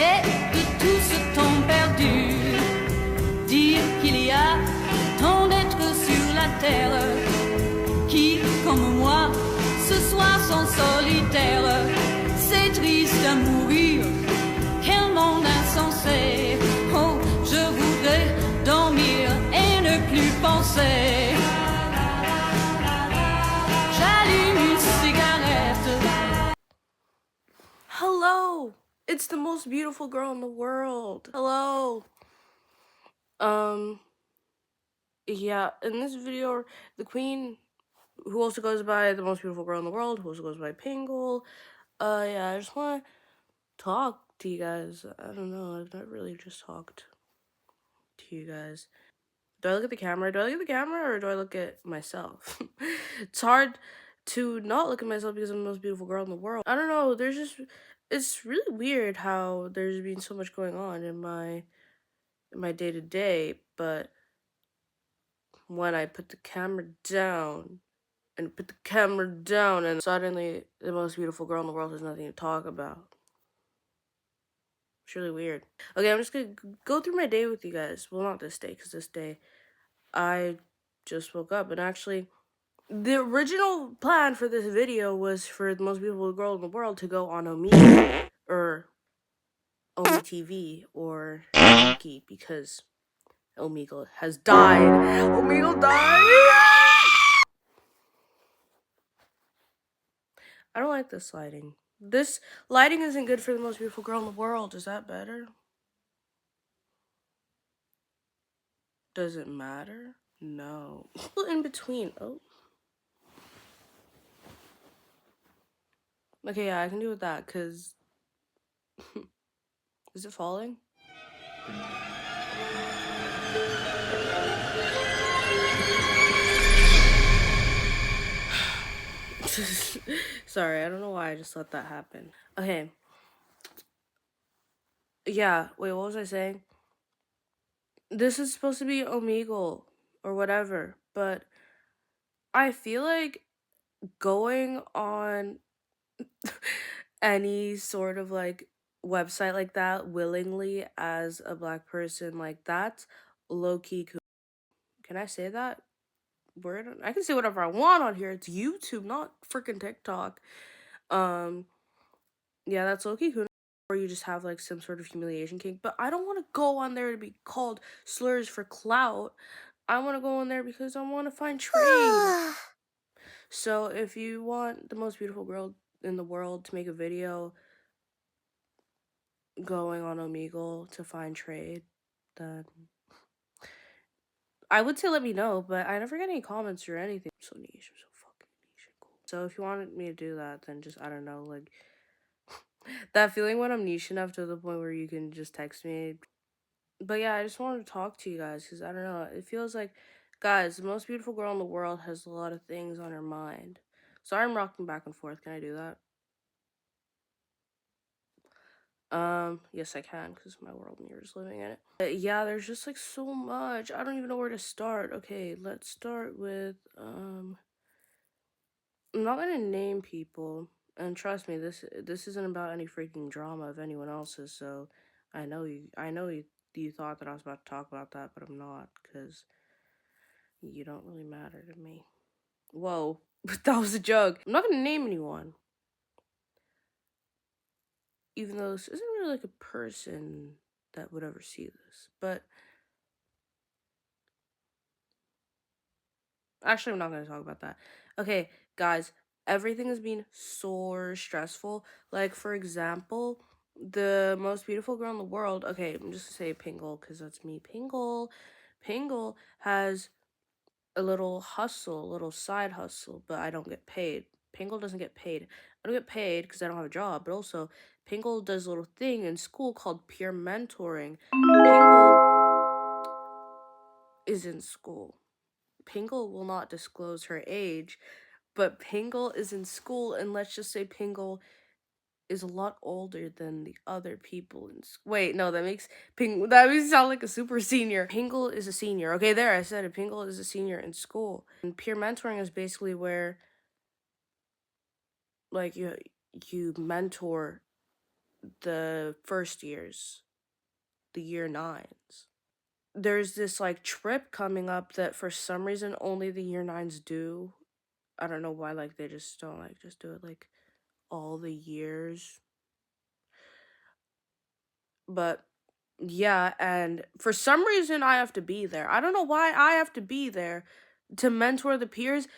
et de tout ce temps perdu. Dire qu'il y a tant d'êtres sur la terre qui, comme moi, ce soir sont solitaires. C'est triste à mourir, quel monde insensé. Oh, je voudrais dormir et ne plus penser. J'allume une cigarette. Hello, it's the most beautiful girl in the world. Hello. Yeah, in this video, the queen, who also goes by the most beautiful girl in the world, who also goes by Pingle. Yeah, I just want to talk to you guys. I don't know, I've not really just talked to you guys. Do I look at the camera? Do I look at the camera or do I look at myself? It's hard to not look at myself because I'm the most beautiful girl in the world. I don't know, it's really weird how there's been so much going on in my day-to-day, but when I put the camera down and suddenly the most beautiful girl in the world has nothing to talk about. It's really weird. Okay, I'm just gonna go through my day with you guys. Well, not this day, because this day I just woke up, and actually the original plan for this video was for the most beautiful girl in the world to go on Omegle or OmeTV or Monkey, because Omegle has died. Omegle died. I don't like this lighting. This lighting isn't good for the most beautiful girl in the world. Is that better? Does it matter? No. In between. Oh. Okay, yeah, I can do with that, because... Is it falling? Sorry, I don't know why I just let that happen. Okay. Yeah, wait, what was I saying? This is supposed to be Omegle or whatever, but I feel like going on any sort of like website like that willingly as a black person, like that's low-key cool. Can I say that word? I can say whatever I want on here. It's YouTube, not freaking TikTok. Yeah, that's low-key cool. Or you just have like some sort of humiliation kink, but I don't want to go on there to be called slurs for clout. I want to go on there because I want to find trade. So if you want the most beautiful girl in the world to make a video going on Omegle to find trade, then I would say let me know, but I never get any comments or anything. I'm so niche, I'm so fucking niche and cool. So if you wanted me to do that, then just, I don't know, like, that feeling when I'm niche enough to the point where you can just text me. But yeah, I just wanted to talk to you guys, because I don't know, it feels like, guys, the most beautiful girl in the world has a lot of things on her mind. Sorry I'm rocking back and forth, can I do that? Yes I can, because my world mirror is living in it. But yeah, there's just like so much. I don't even know where to start. Okay, let's start with, I'm not gonna name people, and trust me, this isn't about any freaking drama of anyone else's, so I know you thought that I was about to talk about that, but I'm not, because you don't really matter to me. Whoa, that was a joke. I'm not gonna name anyone, even though this isn't really like a person that would ever see this, but actually I'm not going to talk about that. Okay, guys, everything has been so stressful. Like, for example, the most beautiful girl in the world, okay, I'm just going to say Pingle, because that's me. Pingle has a little hustle, a little side hustle, but I don't get paid. Pingle doesn't get paid. I don't get paid because I don't have a job, but also Pingle does a little thing in school called peer mentoring. Pingle is in school. Pingle will not disclose her age, but Pingle is in school, and let's just say Pingle is a lot older than the other people in school. Wait, no, that makes me sound like a super senior. Pingle is a senior. Okay, there, I said it. Pingle is a senior in school. And peer mentoring is basically where, like, you mentor the first years, the year nines. There's this like trip coming up that for some reason only the year nines do. I don't know why, like they just don't like just do it like all the years. But yeah, and for some reason I have to be there. I don't know why I have to be there to mentor the peers.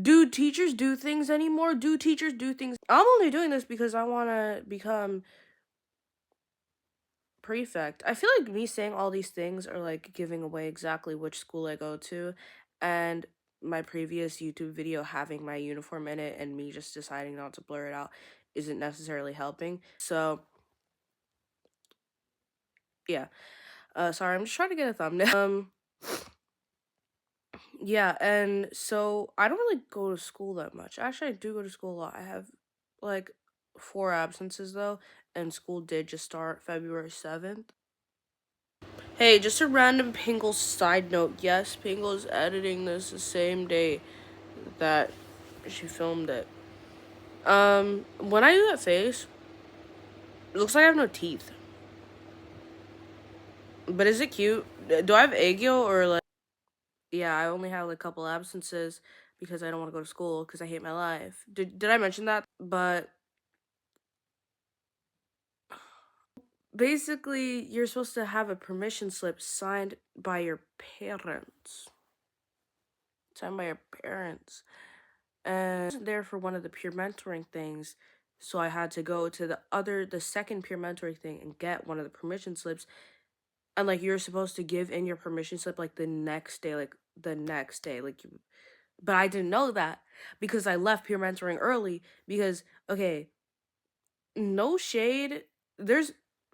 Do teachers do things anymore? Do teachers do things? I'm only doing this because I want to become prefect. I feel like me saying all these things are like giving away exactly which school I go to, and my previous YouTube video having my uniform in it and me just deciding not to blur it out isn't necessarily helping. So, yeah. Sorry, I'm just trying to get a thumbnail. Yeah, and so I don't really go to school that much. Actually, I do go to school a lot. I have like 4 absences though, and school did just start February 7th. Hey, just a random Pingle side note. Yes, Pingle is editing this the same day that she filmed it. When I do that face, it looks like I have no teeth. But is it cute? Do I have egg yolk or like... Yeah, I only have like a couple absences because I don't want to go to school because I hate my life. Did I mention that? But basically, you're supposed to have a permission slip signed by your parents. Signed by your parents. And I wasn't there for one of the peer mentoring things, so I had to go to the second peer mentoring thing and get one of the permission slips. And like you're supposed to give in your permission slip like the next day, but I didn't know that because I left peer mentoring early because okay, no shade.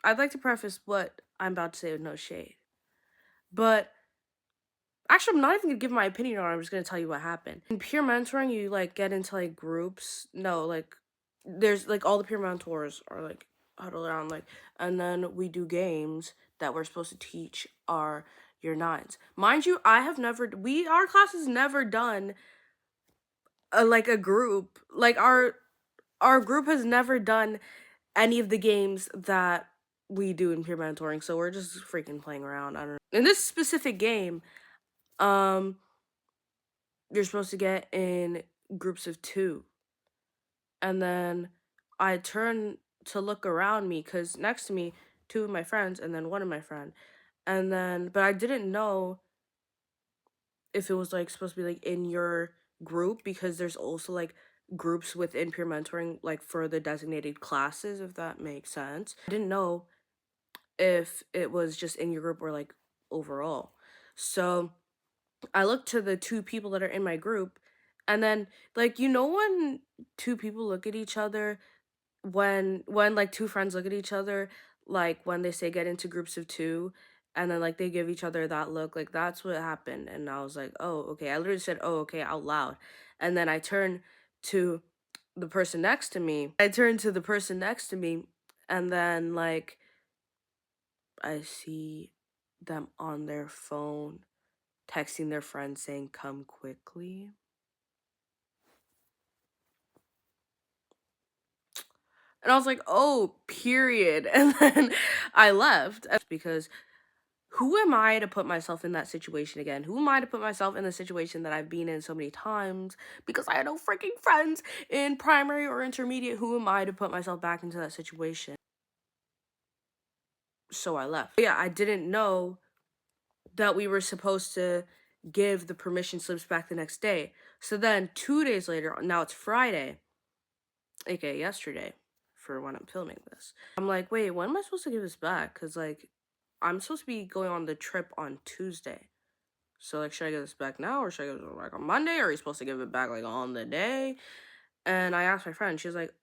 I'd like to preface what I'm about to say with no shade. But actually, I'm not even gonna give my opinion on it. I'm just gonna tell you what happened. In peer mentoring, you like get into like groups. No, like there's like all the peer mentors are like huddled around like, and then we do games that we're supposed to teach our year nines. Mind you, our class has never done like a group. Like our group has never done any of the games that we do in peer mentoring. So we're just freaking playing around. I don't know. In this specific game, you're supposed to get in groups of 2. And then I turn to look around me because next to me, 2 of my friends and then 1 of my friend. And then, but I didn't know if it was like supposed to be like in your group because there's also like groups within peer mentoring like for the designated classes, if that makes sense. I didn't know if it was just in your group or like overall. So I look to the 2 people that are in my group, and then like when 2 people look at each other, when like 2 friends look at each other, like when they say get into groups of 2, and then like they give each other that look, like that's what happened. And I was like, oh okay. I literally said, oh okay, out loud. And then I turned to the person next to me. And then like I see them on their phone texting their friends saying, come quickly. And I was like, oh, period. And then I left because who am I to put myself in that situation again? Who am I to put myself in the situation that I've been in so many times because I had no freaking friends in primary or intermediate? Who am I to put myself back into that situation? So I left. But yeah, I didn't know that we were supposed to give the permission slips back the next day. So then 2 days later, now it's Friday, aka yesterday, for when I'm filming this. I'm like, wait, when am I supposed to give this back? Because like I'm supposed to be going on the trip on Tuesday. So like, should I give this back now or should I give it back on Monday? Or are you supposed to give it back like on the day? And I asked my friend, she was like,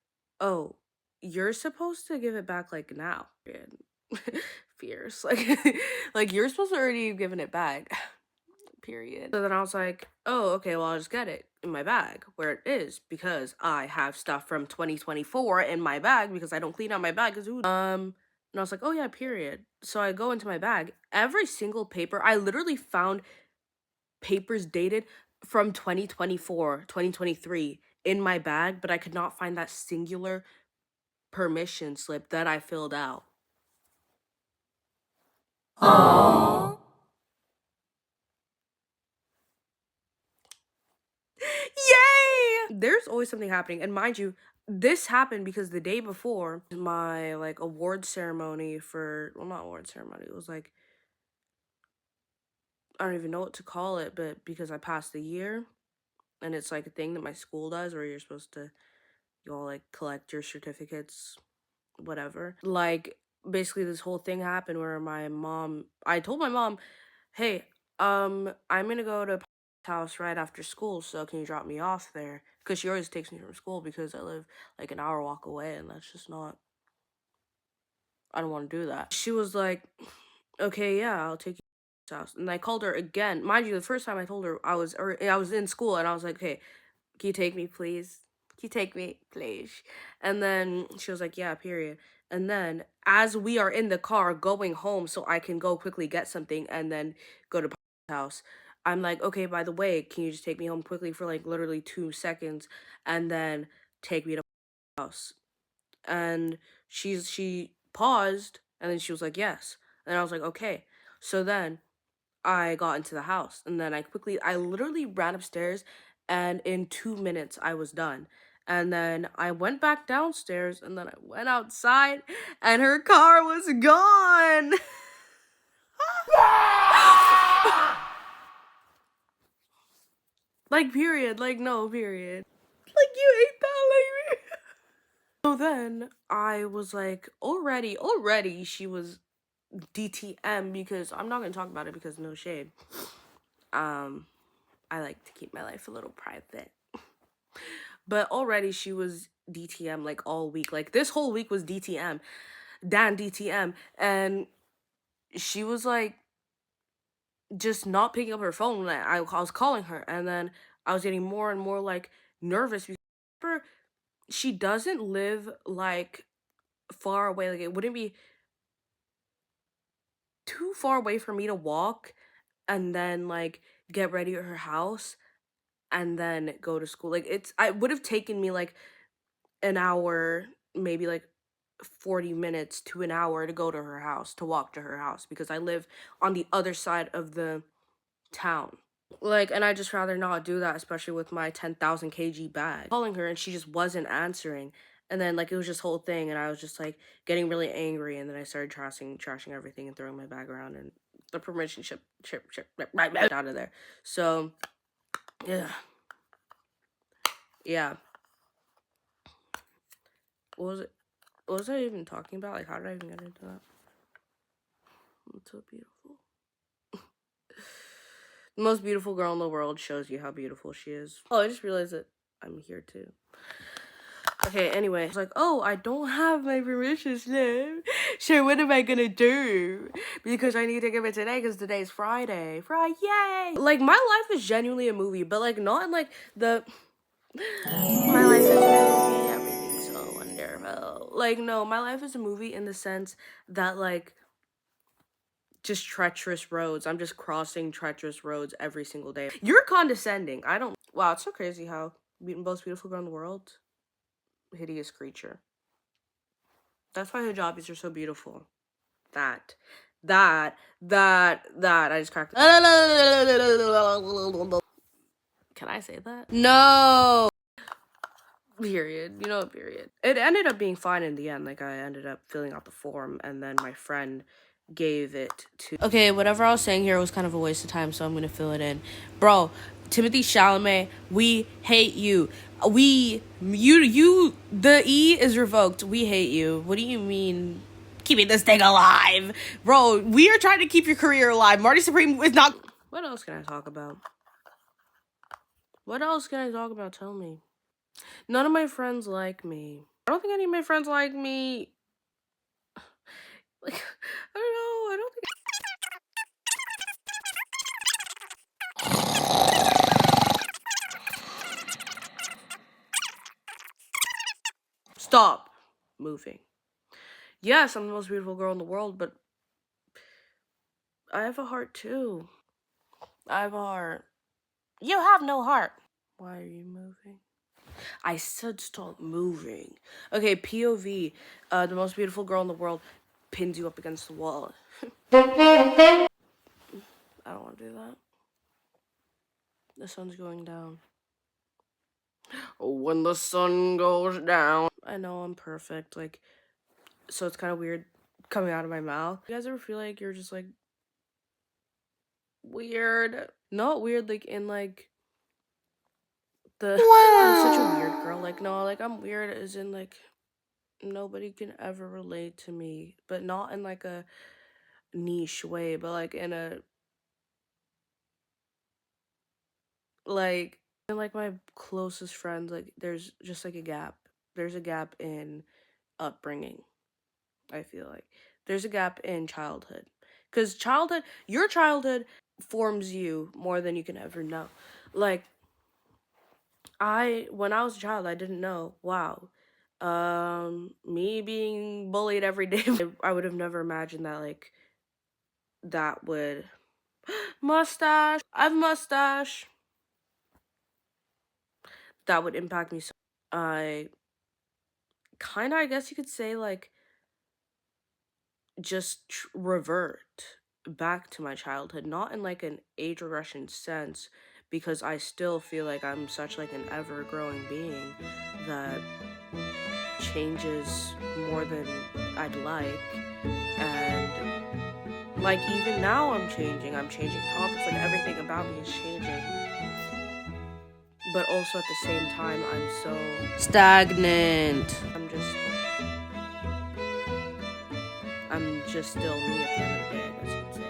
oh, you're supposed to give it back like now. Fierce. Like you're supposed to already have given it back. Period. So then I was like, oh, okay, well, I'll just get it in my bag where it is because I have stuff from 2024 in my bag because I don't clean out my bag. And I was like, oh yeah, period. So I go into my bag. Every single paper, I literally found papers dated from 2024, 2023 in my bag, but I could not find that singular permission slip that I filled out. Aww. Yay! There's always something happening. And mind you, this happened because the day before my like award ceremony for, well, not award ceremony, it was like, I don't even know what to call it, but because I passed the year, and it's like a thing that my school does where you're supposed to, you all like collect your certificates, whatever. Like basically this whole thing happened where I told my mom, hey, I'm gonna go to house right after school, so can you drop me off there? Because she always takes me from school because I live like an hour walk away, and that's just not, I don't want to do that. She was like, okay, yeah, I'll take you to house. And I called her again. Mind you, the first time I told her I was in school, and I was like, okay, can you take me, please? Can you take me, please? And then she was like, yeah, period. And then as we are in the car going home so I can go quickly get something and then go to house, I'm like, okay, by the way, can you just take me home quickly for like literally 2 seconds and then take me to house? And she paused and then she was like, yes. And I was like, okay. So then I got into the house and then I literally ran upstairs, and in 2 minutes I was done. And then I went back downstairs and then I went outside and her car was gone. Like, period. Like, no, period. Like, you ate that, like. So then I was like, already she was DTM, because I'm not gonna talk about it because no shade. I like to keep my life a little private. But already she was DTM like all week. Like this whole week was DTM. Dan DTM. And she was like just not picking up her phone when I was calling her. And then I was getting more and more like nervous because she doesn't live like far away. Like it wouldn't be too far away for me to walk and then like get ready at her house and then go to school. Like I would have taken me like an hour, maybe like 40 minutes to an hour to go to her house, to walk to her house, because I live on the other side of the town. Like, and I just rather not do that, especially with my 10,000 kg bag. Calling her and she just wasn't answering. And then like it was this whole thing and I was just like getting really angry, and then I started trashing everything and throwing my bag around, and the permission chip right out of there. So yeah. Yeah. What was I even talking about? Like, how did I even get into that? It's so beautiful. The most beautiful girl in the world shows you how beautiful she is. Oh, I just realized that I'm here too. Okay, anyway, I was like, oh, I don't have my permission slip. So what am I gonna do? Because I need to give it today because today's Friday. Yay! Like, my life is genuinely a movie, but like not in like the my life is a movie, everything's so wonderful. Like, no, my life is a movie in the sense that like just treacherous roads. I'm just crossing treacherous roads every single day. You're condescending. I don't. Wow, it's so crazy how most beautiful girl in the world, hideous creature. That's why hijabis are so beautiful. That. I just cracked. Can I say that? No. Period. You know, period. It ended up being fine in the end. Like, I ended up filling out the form, and then my friend gave it to. Okay, whatever I was saying here was kind of a waste of time, so I'm gonna fill it in. Bro, Timothy Chalamet, we hate you. The E is revoked. We hate you. What do you mean? Keeping this thing alive? Bro, we are trying to keep your career alive. Marty Supreme is not. What else can I talk about? Tell me. None of my friends like me. I don't think any of my friends like me. Like, I don't know. I don't think. Stop moving. Yes, I'm the most beautiful girl in the world, but I have a heart too. I have a heart. You have no heart. Why are you moving? I said stop moving. Okay, POV. The most beautiful girl in the world pins you up against the wall. I don't want to do that. The sun's going down. When the sun goes down. I know I'm perfect. Like, so it's kind of weird coming out of my mouth. You guys ever feel like you're just like weird? Not weird, like in like the I'm such a weird girl. Like, no, like I'm weird as in like nobody can ever relate to me, but not in like a niche way, but like in a like in like my closest friends, like there's just like a gap. There's a gap in upbringing. I feel like there's a gap in childhood. Cuz your childhood forms you more than you can ever know. Like when I was a child, I didn't know, wow. Me being bullied every day, I would have never imagined that like that would mustache. I have mustache. That would impact me so. I kind of, I guess you could say, like just revert back to my childhood, not in like an age regression sense, because I still feel like I'm such like an ever growing being that changes more than I'd like. And like even now I'm changing topics, like everything about me is changing, but also at the same time I'm so stagnant. I'm just still me at the end of the day, I guess you could say.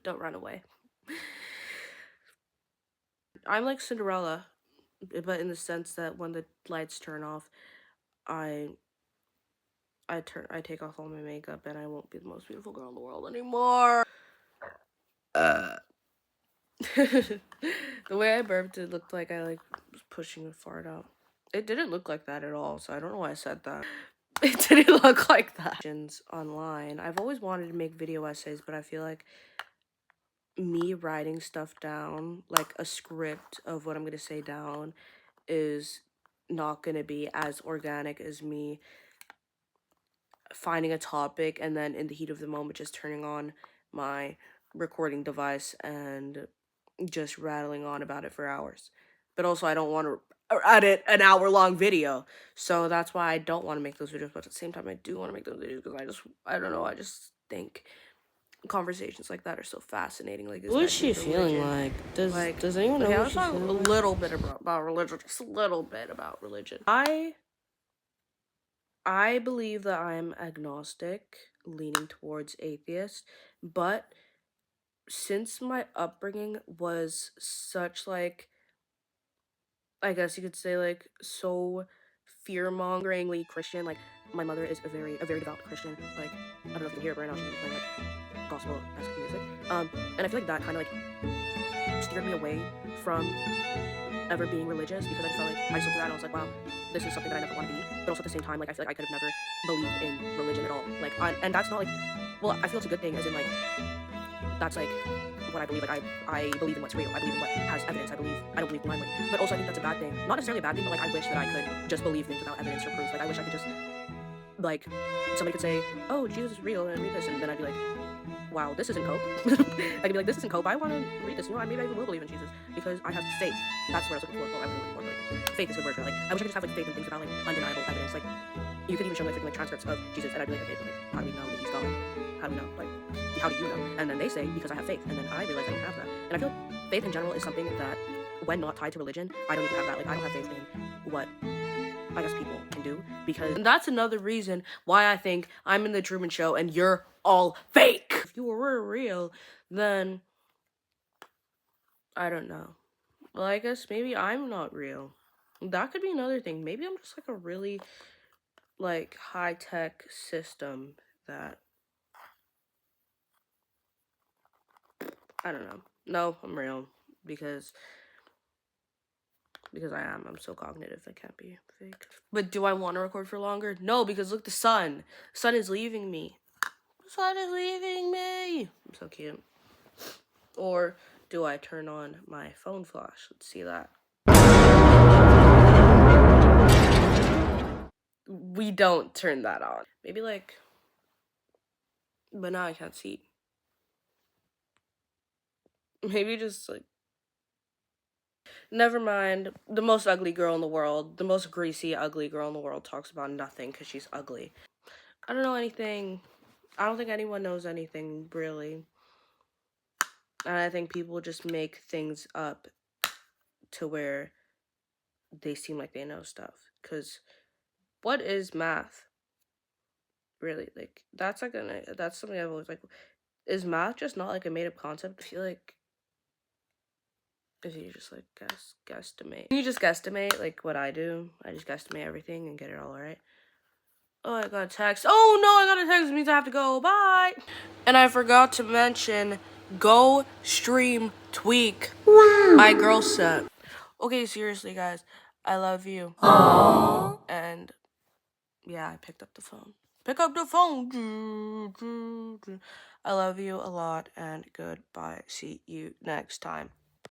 Don't run away. I'm like Cinderella, but in the sense that when the lights turn off, I take off all my makeup and I won't be the most beautiful girl in the world anymore. The way I burped, it looked like I like was pushing a fart out. It didn't look like that at all, so I don't know why I said that. It didn't look like that. Online. I've always wanted to make video essays, but I feel like me writing stuff down, like a script of what I'm gonna say down, is not gonna be as organic as me finding a topic and then in the heat of the moment just turning on my recording device and just rattling on about it for hours. But also I don't want to edit an hour-long video, so that's why I don't want to make those videos, but at the same time I do want to make those videos because I don't know, I just think conversations like that are so fascinating. Like, what is she feeling like? Does anyone know? Let's talk a little bit about religion, just a little bit about religion. I believe that I'm agnostic, leaning towards atheist, but since my upbringing was such like, I guess you could say like so fear-mongeringly Christian, like my mother is a very devout Christian. Like I don't know if you can hear it right now, she's playing like gospel-esque music. And I feel like that kind of like steered me away from ever being religious, because I just felt like I just looked at that and I was like, wow, this is something that I never want to be. But also at the same time, like I feel like I could have never believed in religion at all. Like, and that's not like, well, I feel it's a good thing, as in like that's like what I believe. Like I believe in what's real. I believe in what has evidence. I don't believe blindly. But also I think that's a bad thing. Not necessarily a bad thing, but like I wish that I could just believe things without evidence or proof. Like I wish I could just like somebody could say, oh, Jesus is real, and read this, and then I'd be like, wow, this isn't hope. I could be like, this isn't hope. I want to read this. You know, maybe I even will believe in Jesus because I have faith. That's what I was looking for. Well, I'm looking for like, faith is a good word for it. Like, I wish I could just have like faith in things without like undeniable evidence. Like, you could even show me like freaking like transcripts of Jesus, and I'd be like, okay, but like, how do we know that he's God? How do we know? Like, how do you know? And then they say because I have faith, and then I realize I don't have that. And I feel like faith in general is something that, when not tied to religion, I don't even have that. Like, I don't have faith in what I guess people can do, because and that's another reason why I think I'm in the Truman Show and you're all fake. If you were real, then I don't know. Well, I guess maybe I'm not real. That could be another thing. Maybe I'm just like a really like high-tech system that I don't know. No, I'm real because I'm so cognitive, I can't be fake. But do I want to record for longer? No, because look, the sun is leaving me. The sun is leaving me. I'm so cute. Or do I turn on my phone flash? Let's see that. we don't turn that on. Maybe like, but now I can't see. Maybe just like, never mind. The most ugly girl in the world, the most greasy, ugly girl in the world talks about nothing because she's ugly. I don't know anything. I don't think anyone knows anything, really. And I think people just make things up to where they seem like they know stuff. Because what is math? Really? Like, that's something I've always like. Is math just not like a made up concept? I feel like if you just like guesstimate. You just guesstimate like what I do. I just guesstimate everything and get it all right. Oh, I got a text. Oh no, I got a text. It means I have to go. Bye. And I forgot to mention, go stream Tweak. Wow. My girl set. Okay, seriously, guys. I love you. Aww. And yeah, I picked up the phone. Pick up the phone. I love you a lot and goodbye. See you next time.